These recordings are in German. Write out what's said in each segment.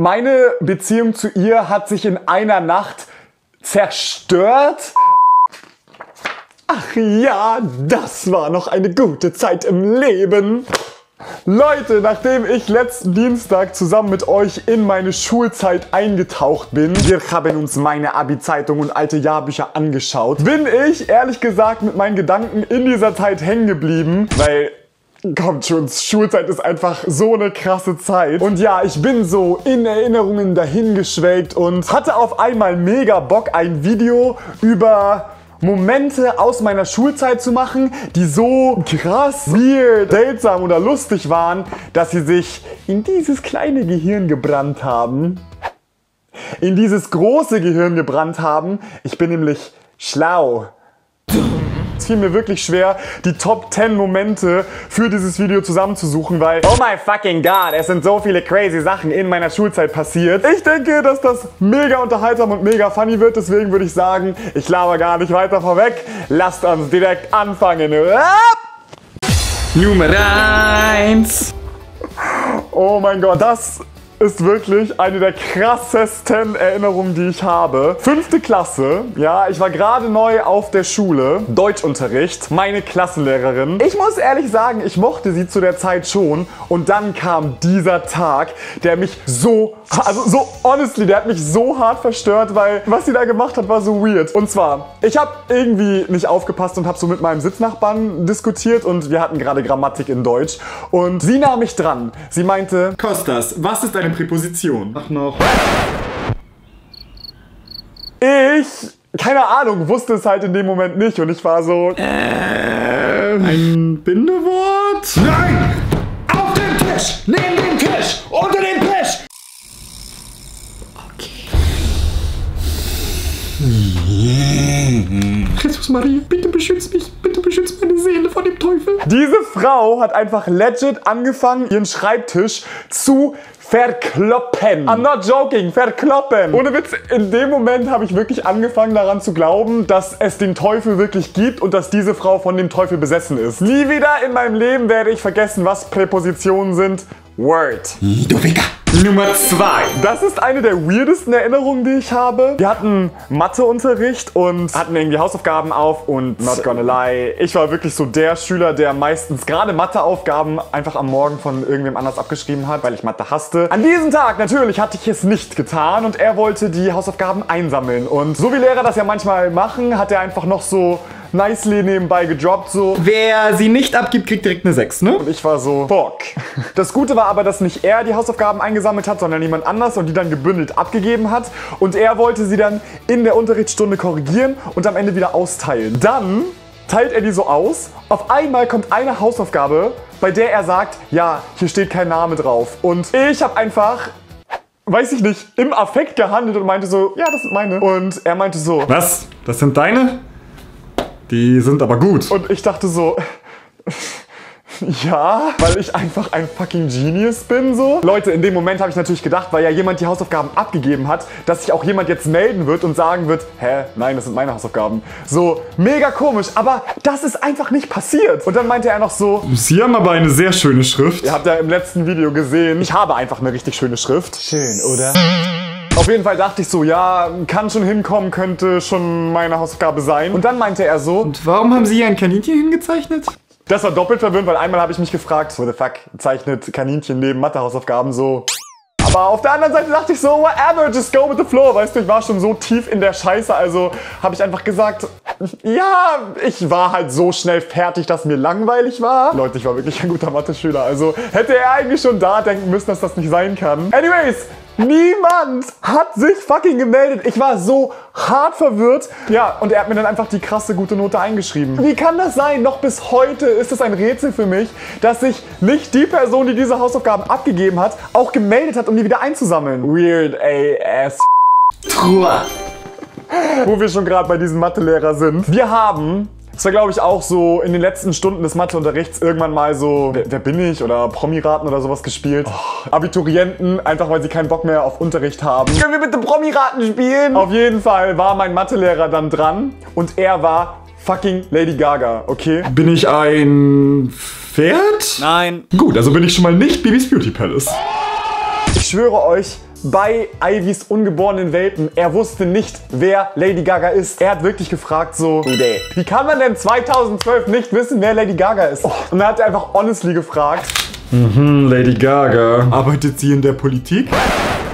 Meine Beziehung zu ihr hat sich in einer Nacht zerstört. Ach ja, das war noch eine gute Zeit im Leben. Leute, nachdem ich letzten Dienstag zusammen mit euch in meine Schulzeit eingetaucht bin, wir haben uns meine Abi-Zeitung und alte Jahrbücher angeschaut, bin ich ehrlich gesagt mit meinen Gedanken in dieser Zeit hängen geblieben, weil... Kommt schon, Schulzeit ist einfach so eine krasse Zeit. Und ja, ich bin so in Erinnerungen dahingeschwelgt und hatte auf einmal mega Bock, ein Video über Momente aus meiner Schulzeit zu machen, die so krass, weird, seltsam oder lustig waren, dass sie sich in dieses kleine Gehirn gebrannt haben. In dieses große Gehirn gebrannt haben. Ich bin nämlich schlau. Es fiel mir wirklich schwer, die Top 10 Momente für dieses Video zusammenzusuchen, weil oh my fucking god, es sind so viele crazy Sachen in meiner Schulzeit passiert. Ich denke, dass das mega unterhaltsam und mega funny wird, deswegen würde ich sagen, ich laber gar nicht weiter vorweg. Lasst uns direkt anfangen. Nummer 1. Oh mein Gott, das ist wirklich eine der krassesten Erinnerungen, die ich habe. 5. Klasse, ja, ich war gerade neu auf der Schule, Deutschunterricht, meine Klassenlehrerin. Ich muss ehrlich sagen, ich mochte sie zu der Zeit schon und dann kam dieser Tag, der mich so, honestly, der hat mich so hart verstört, weil was sie da gemacht hat, war so weird. Und zwar, ich habe irgendwie nicht aufgepasst und habe so mit meinem Sitznachbarn diskutiert und wir hatten gerade Grammatik in Deutsch und sie nahm mich dran. Sie meinte, Kostas, was ist eine Präposition? Ach noch. Keine Ahnung, wusste es halt in dem Moment nicht und ich war so... Ein Bindewort? Nein! Auf dem Tisch! Neben dem Tisch! Unter dem Tisch! Okay. Jesus Maria, bitte beschütz mich. Bitte beschütz meine Seele vor dem Teufel. Diese Frau hat einfach legit angefangen, ihren Schreibtisch zu verkloppen. I'm not joking, verkloppen. Ohne Witz, in dem Moment habe ich wirklich angefangen daran zu glauben, dass es den Teufel wirklich gibt und dass diese Frau von dem Teufel besessen ist. Nie wieder in meinem Leben werde ich vergessen, was Präpositionen sind. Word. Du Ficker. Nummer 2. Das ist eine der weirdesten Erinnerungen, die ich habe. Wir hatten Matheunterricht und hatten irgendwie Hausaufgaben auf und not gonna lie, ich war wirklich so der Schüler, der meistens gerade Matheaufgaben einfach am Morgen von irgendwem anders abgeschrieben hat, weil ich Mathe hasste. An diesem Tag natürlich hatte ich es nicht getan und er wollte die Hausaufgaben einsammeln. Und so wie Lehrer das ja manchmal machen, hat er einfach noch so nicely nebenbei gedroppt, so. Wer sie nicht abgibt, kriegt direkt eine 6, ne? Und ich war so, fuck. Das Gute war aber, dass nicht er die Hausaufgaben eingesammelt hat, sondern jemand anders und die dann gebündelt abgegeben hat. Und er wollte sie dann in der Unterrichtsstunde korrigieren und am Ende wieder austeilen. Dann teilt er die so aus. Auf einmal kommt eine Hausaufgabe, bei der er sagt, ja, hier steht kein Name drauf. Und ich habe einfach... weiß ich nicht, im Affekt gehandelt und meinte so, ja, das sind meine. Und er meinte so, Was? Das sind deine? Die sind aber gut. und ich dachte so, ja, weil ich einfach ein fucking Genius bin, so. Leute, in dem Moment habe ich natürlich gedacht, weil ja jemand die Hausaufgaben abgegeben hat, dass sich auch jemand jetzt melden wird und sagen wird, hä, nein, das sind meine Hausaufgaben. So, mega komisch, aber das ist einfach nicht passiert. Und dann meinte er noch so, Sie haben aber eine sehr schöne Schrift. ihr habt ja im letzten Video gesehen, ich habe einfach eine richtig schöne Schrift. Schön, oder? Auf jeden Fall dachte ich so, ja, kann schon hinkommen, könnte schon meine Hausaufgabe sein. Und dann meinte er so, Und warum haben Sie hier ein Kaninchen hingezeichnet? das war doppelt verwirrend, weil einmal habe ich mich gefragt, what the fuck, zeichnet Kaninchen neben Mathehausaufgaben so. Aber auf der anderen Seite dachte ich so, whatever, just go with the flow. Weißt du, ich war schon so tief in der Scheiße, also habe ich einfach gesagt, ja, ich war halt so schnell fertig, dass mir langweilig war. Leute, ich war wirklich ein guter Mathe-Schüler, also hätte er eigentlich schon da denken müssen, dass das nicht sein kann. Anyways, niemand hat sich fucking gemeldet. Ich war so hart verwirrt. Ja, und er hat mir dann einfach die krasse gute Note eingeschrieben. Wie kann das sein? Noch bis heute ist es ein Rätsel für mich, dass sich nicht die Person, die diese Hausaufgaben abgegeben hat, auch gemeldet hat, um die wieder einzusammeln. Weird ass. Truhe. Wo wir schon gerade bei diesem Mathelehrer sind. Wir haben... das war, glaube ich, auch so in den letzten Stunden des Matheunterrichts irgendwann mal so, wer bin ich? Oder Promiraten oder sowas gespielt. Oh, Abiturienten, einfach weil sie keinen Bock mehr auf Unterricht haben. Können wir bitte Promiraten spielen? Auf jeden Fall war mein Mathelehrer dann dran und er war fucking Lady Gaga, okay? Bin ich ein Pferd? Nein. Gut, also bin ich schon mal nicht Bibis Beauty Palace. Ich schwöre euch, bei Ivys ungeborenen Welpen. Er wusste nicht, wer Lady Gaga ist. Er hat wirklich gefragt so, wie kann man denn 2012 nicht wissen, wer Lady Gaga ist? Und dann hat er einfach honestly gefragt. Lady Gaga. Arbeitet sie in der Politik?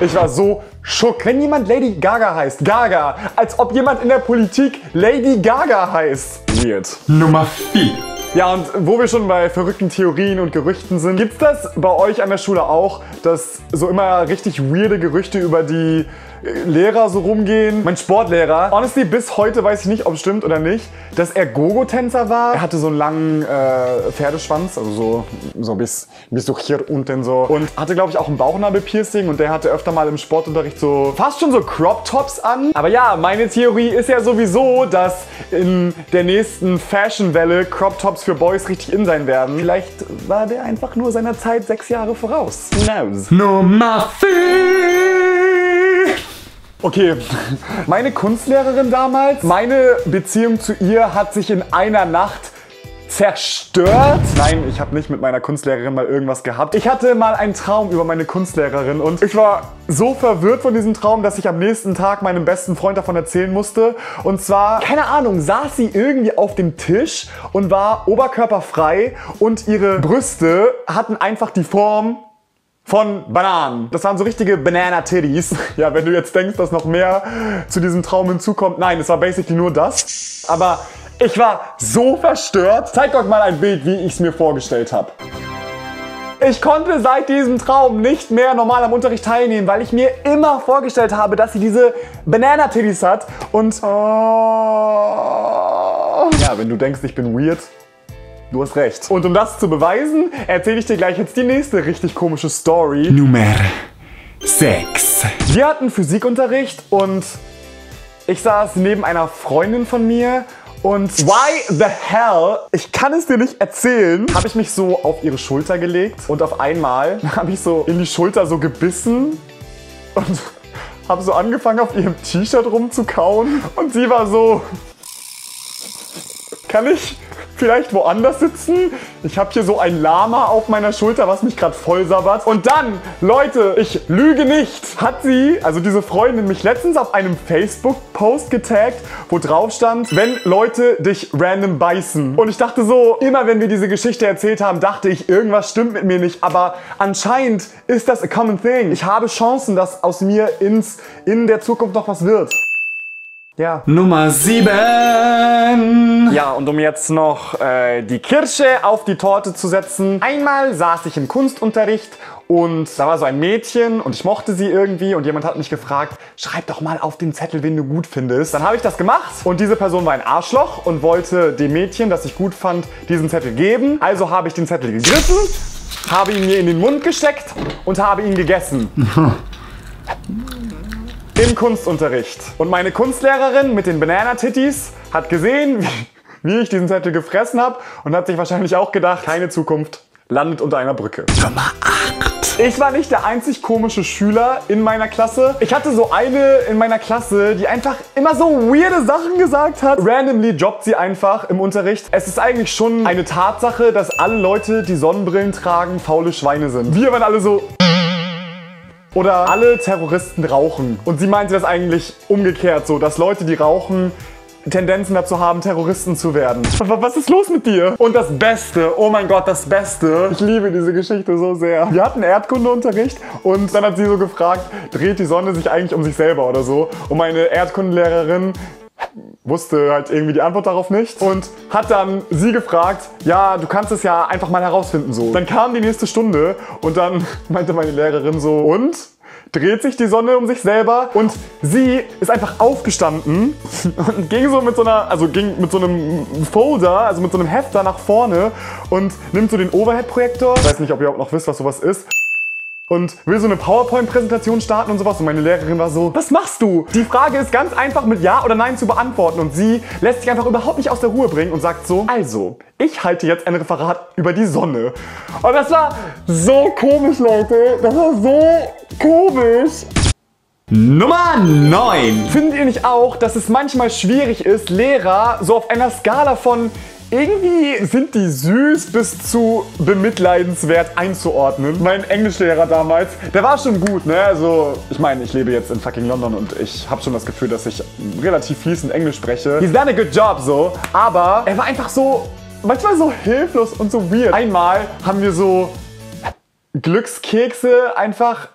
Ich war so schock. Wenn jemand Lady Gaga heißt, Gaga, als ob jemand in der Politik Lady Gaga heißt. Weird. Nummer 4. Ja, und wo wir schon bei verrückten Theorien und Gerüchten sind, gibt's das bei euch an der Schule auch, dass so immer richtig weirde Gerüchte über die Lehrer so rumgehen? Mein Sportlehrer, honestly, bis heute weiß ich nicht, ob es stimmt oder nicht, dass er Gogo-Tänzer war. Er hatte so einen langen Pferdeschwanz, also so bis so hier unten so. Und hatte, glaube ich, auch ein Bauchnabelpiercing und der hatte öfter mal im Sportunterricht so fast schon so Crop-Tops an. Aber ja, meine Theorie ist ja sowieso, dass in der nächsten Fashion-Welle Crop-Tops für Boys richtig in sein werden. Vielleicht war der einfach nur seiner Zeit 6 Jahre voraus. Who knows? Nummer 4. Okay, meine Kunstlehrerin damals, meine Beziehung zu ihr hat sich in einer Nacht zerstört. Nein, ich habe nicht mit meiner Kunstlehrerin mal irgendwas gehabt. Ich hatte mal einen Traum über meine Kunstlehrerin und ich war so verwirrt von diesem Traum, dass ich am nächsten Tag meinem besten Freund davon erzählen musste. Und zwar, keine Ahnung, saß sie irgendwie auf dem Tisch und war oberkörperfrei und ihre Brüste hatten einfach die Form von Bananen. Das waren so richtige Banana-Titties. Ja, wenn du jetzt denkst, dass noch mehr zu diesem Traum hinzukommt. Nein, es war basically nur das. Aber ich war so verstört. Zeig euch mal ein Bild, wie ich es mir vorgestellt habe. Ich konnte seit diesem Traum nicht mehr normal am Unterricht teilnehmen, weil ich mir immer vorgestellt habe, dass sie diese Banana-Titties hat. Und ja, wenn du denkst, ich bin weird, du hast recht. Und um das zu beweisen, erzähle ich dir gleich jetzt die nächste richtig komische Story. Nummer 6. Wir hatten Physikunterricht und ich saß neben einer Freundin von mir und why the hell, ich kann es dir nicht erzählen, habe ich mich so auf ihre Schulter gelegt und auf einmal habe ich so in die Schulter so gebissen und habe so angefangen auf ihrem T-Shirt rumzukauen und sie war so, kann ich vielleicht woanders sitzen? Ich habe hier so ein Lama auf meiner Schulter, was mich gerade voll sabbert. Und dann, Leute, ich lüge nicht, hat sie, also diese Freundin, mich letztens auf einem Facebook-Post getaggt, wo drauf stand, wenn Leute dich random beißen. Und ich dachte so, immer wenn wir diese Geschichte erzählt haben, dachte ich, irgendwas stimmt mit mir nicht. Aber anscheinend ist das a common thing. Ich habe Chancen, dass aus mir in der Zukunft noch was wird. Ja. Nummer 7. Ja, und um jetzt noch die Kirsche auf die Torte zu setzen. Einmal saß ich im Kunstunterricht und da war so ein Mädchen und ich mochte sie irgendwie und jemand hat mich gefragt, schreib doch mal auf den Zettel, wen du gut findest. Dann habe ich das gemacht und diese Person war ein Arschloch und wollte dem Mädchen, das ich gut fand, diesen Zettel geben. Also habe ich den Zettel gegriffen, habe ihn mir in den Mund gesteckt und habe ihn gegessen. Im Kunstunterricht. Und meine Kunstlehrerin mit den Banana-Titties hat gesehen, wie ich diesen Zettel gefressen habe und hat sich wahrscheinlich auch gedacht, keine Zukunft landet unter einer Brücke. Nummer 8. Ich war nicht der einzig komische Schüler in meiner Klasse. Ich hatte so eine in meiner Klasse, die einfach immer so weirde Sachen gesagt hat. Randomly jobbt sie einfach im Unterricht. Es ist eigentlich schon eine Tatsache, dass alle Leute, die Sonnenbrillen tragen, faule Schweine sind. Wir waren alle so... Oder alle Terroristen rauchen. Und sie meinte das eigentlich umgekehrt so, dass Leute, die rauchen, Tendenzen dazu haben, Terroristen zu werden. Was ist los mit dir? Und das Beste, oh mein Gott, das Beste. Ich liebe diese Geschichte so sehr. Wir hatten Erdkundeunterricht und dann hat sie so gefragt, dreht die Sonne sich eigentlich um sich selber oder so? Und meine Erdkundelehrerin wusste halt irgendwie die Antwort darauf nicht und hat dann sie gefragt, ja, du kannst es ja einfach mal herausfinden so. Dann kam die nächste Stunde und dann meinte meine Lehrerin so, und? Dreht sich die Sonne um sich selber? Und sie ist einfach aufgestanden und ging so mit so einer, also ging mit so einem Folder, also mit so einem Hefter nach vorne und nimmt so den Overhead-Projektor. Ich weiß nicht, ob ihr überhaupt noch wisst, was sowas ist. Und will so eine PowerPoint-Präsentation starten und sowas. Und meine Lehrerin war so, was machst du? Die Frage ist ganz einfach mit Ja oder Nein zu beantworten. Und sie lässt sich einfach überhaupt nicht aus der Ruhe bringen und sagt so, also, ich halte jetzt ein Referat über die Sonne. Und das war so komisch, Leute. Das war so komisch. Nummer 9. Findet ihr nicht auch, dass es manchmal schwierig ist, Lehrer so auf einer Skala von irgendwie sind die süß bis zu bemitleidenswert einzuordnen. Mein Englischlehrer damals, der war schon gut, ne? Also, ich meine, ich lebe jetzt in fucking London und ich habe schon das Gefühl, dass ich relativ fließend Englisch spreche. He's done a good job, so. Aber er war einfach so, manchmal so hilflos und so weird. Einmal haben wir so Glückskekse einfach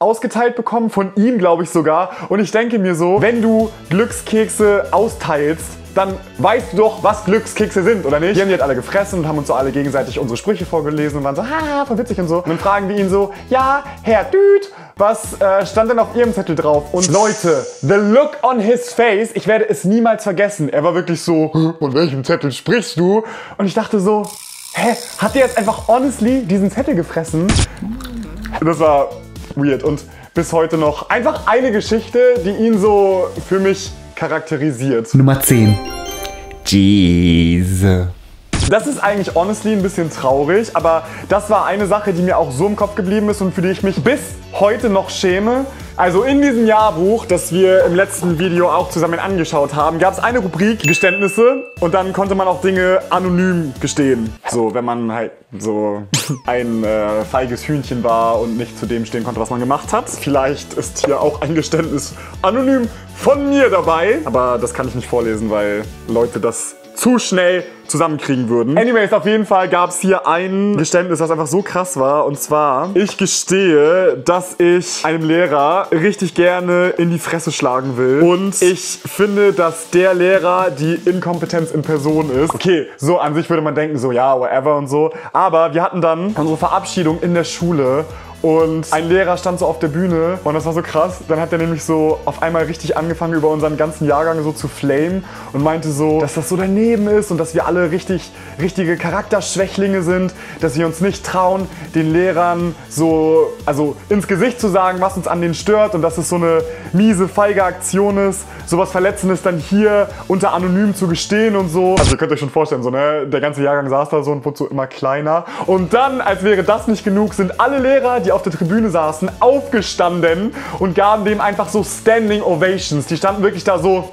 ausgeteilt bekommen, von ihm glaube ich sogar. Und ich denke mir so, wenn du Glückskekse austeilst, dann weißt du doch, was Glückskekse sind, oder nicht? Wir haben die halt alle gefressen und haben uns so alle gegenseitig unsere Sprüche vorgelesen und waren so, haha, voll witzig und so. Und dann fragen wir ihn so, ja, Herr Düd, was stand denn auf Ihrem Zettel drauf? Und Leute, the look on his face, ich werde es niemals vergessen. Er war wirklich so, von welchem Zettel sprichst du? Und ich dachte so, hä, hat der jetzt einfach honestly diesen Zettel gefressen? Das war weird und bis heute noch einfach eine Geschichte, die ihn so für mich charakterisiert. Nummer 10. Jeez. Das ist eigentlich honestly ein bisschen traurig, aber das war eine Sache, die mir auch so im Kopf geblieben ist und für die ich mich bis heute noch schäme. Also in diesem Jahrbuch, das wir im letzten Video auch zusammen angeschaut haben, gab es eine Rubrik Geständnisse und dann konnte man auch Dinge anonym gestehen. So, wenn man halt so ein feiges Hühnchen war und nicht zu dem stehen konnte, was man gemacht hat. Vielleicht ist hier auch ein Geständnis anonym von mir dabei, aber das kann ich nicht vorlesen, weil Leute das zu schnell zusammenkriegen würden. Anyways, auf jeden Fall gab es hier ein Geständnis, das einfach so krass war. Und zwar, ich gestehe, dass ich einem Lehrer richtig gerne in die Fresse schlagen will. Und ich finde, dass der Lehrer die Inkompetenz in Person ist. Okay, so an sich würde man denken, so ja, whatever und so. Aber wir hatten dann unsere Verabschiedung in der Schule. Und ein Lehrer stand so auf der Bühne und das war so krass. Dann hat er nämlich so auf einmal richtig angefangen, über unseren ganzen Jahrgang so zu flamen und meinte so, dass das so daneben ist und dass wir alle richtige Charakterschwächlinge sind, dass wir uns nicht trauen, den Lehrern so, also ins Gesicht zu sagen, was uns an denen stört und dass es so eine miese, feige Aktion ist, sowas Verletzendes dann hier unter anonym zu gestehen und so. Also ihr könnt euch schon vorstellen, so, ne, der ganze Jahrgang saß da so und wurde so immer kleiner. Und dann, als wäre das nicht genug, sind alle Lehrer, die auf der Tribüne saßen, aufgestanden und gaben dem einfach so Standing Ovations. Die standen wirklich da so,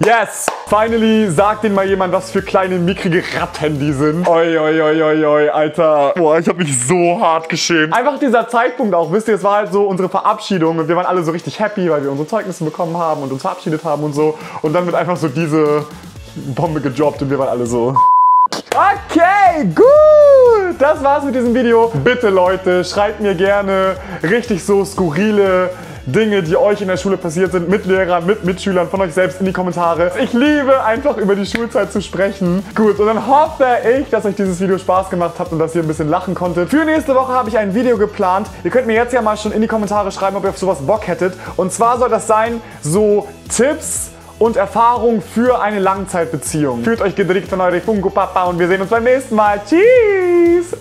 yes, finally sagt denen mal jemand, was für kleine, mickrige Ratten die sind. Oi, oi, oi, oi, oi, Alter. Boah, ich hab mich so hart geschämt. Einfach dieser Zeitpunkt auch, wisst ihr, es war halt so unsere Verabschiedung und wir waren alle so richtig happy, weil wir unsere Zeugnisse bekommen haben und uns verabschiedet haben und so. Und dann wird einfach so diese Bombe gedroppt und wir waren alle so... Okay, gut. Das war's mit diesem Video. Bitte, Leute, schreibt mir gerne richtig so skurrile Dinge, die euch in der Schule passiert sind, mit Lehrern, mit Mitschülern, von euch selbst in die Kommentare. Ich liebe einfach über die Schulzeit zu sprechen. Gut, und dann hoffe ich, dass euch dieses Video Spaß gemacht hat und dass ihr ein bisschen lachen konntet. Für nächste Woche habe ich ein Video geplant. Ihr könnt mir jetzt ja mal schon in die Kommentare schreiben, ob ihr auf sowas Bock hättet. Und zwar soll das sein, so Tipps und Erfahrung für eine Langzeitbeziehung. Fühlt euch gedrückt von eurem Funko Papa und wir sehen uns beim nächsten Mal. Tschüss!